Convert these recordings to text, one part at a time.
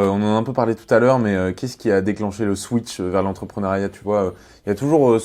On en a un peu parlé tout à l'heure, mais qu'est-ce qui a déclenché le switch vers l'entrepreneuriat? Tu vois, il y a toujours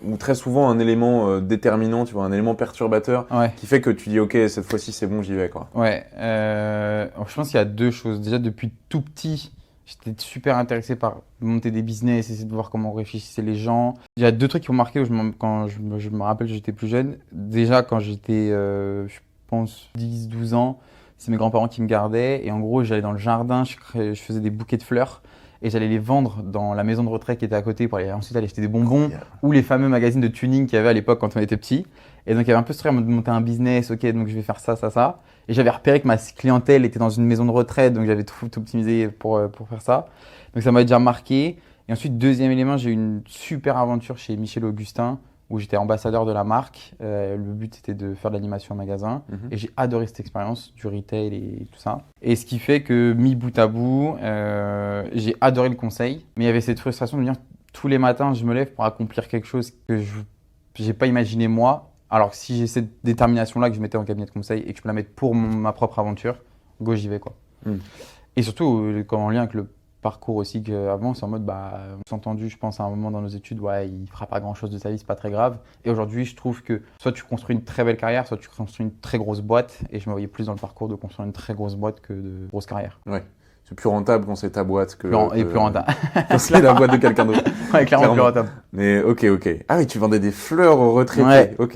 ou très souvent un élément déterminant, tu vois, un élément perturbateur Ouais. qui fait que tu dis ok, cette fois-ci c'est bon, j'y vais quoi. Ouais, je pense qu'il y a deux choses. Déjà, depuis tout petit, j'étais super intéressé par monter des business, essayer de voir comment réfléchissaient les gens. Il y a deux trucs qui m'ont marqué quand je me rappelle que j'étais plus jeune. Déjà, quand j'étais, je pense, 10, 12 ans, c'est mes grands-parents qui me gardaient. Et en gros, j'allais dans le jardin, je faisais des bouquets de fleurs. Et j'allais les vendre dans la maison de retraite qui était à côté pour ensuite aller acheter des bonbons Incroyable. ou les fameux magazines de tuning qu'il y avait à l'époque quand on était petit. Et donc, il y avait un peu ce truc de monter un business. Ok, donc je vais faire ça, ça, ça. Et j'avais repéré que ma clientèle était dans une maison de retraite, donc j'avais tout optimisé pour faire ça. Donc ça m'a déjà marqué. Et ensuite, deuxième élément, j'ai eu une super aventure chez Michel Augustin, où j'étais ambassadeur de la marque. Le but était de faire de l'animation en magasin. Mhm. Et j'ai adoré cette expérience du retail et tout ça. Et ce qui fait que, mis bout à bout, j'ai adoré le conseil. Mais il y avait cette frustration de me dire, tous les matins, je me lève pour accomplir quelque chose que je n'ai pas imaginé moi. Alors que si j'ai cette détermination-là que je mettais en cabinet de conseil et que je peux la mettre pour ma propre aventure, go, j'y vais quoi. Mm. Et surtout, en lien avec le parcours aussi qu'avant, c'est en mode, on s'est entendu, je pense, à un moment dans nos études, ouais, il fera pas grand-chose de sa vie, c'est pas très grave. Et aujourd'hui, je trouve que soit tu construis une très belle carrière, soit tu construis une très grosse boîte. Et je me voyais plus dans le parcours de construire une très grosse boîte que de grosse carrière. Ouais. C'est plus rentable quand c'est ta boîte que. Et plus rentable. Quand c'est la boîte de quelqu'un d'autre. Ouais, clairement plus Clairement. rentable. Mais ok. Ah oui, tu vendais des fleurs aux retraités. Ouais. Ok.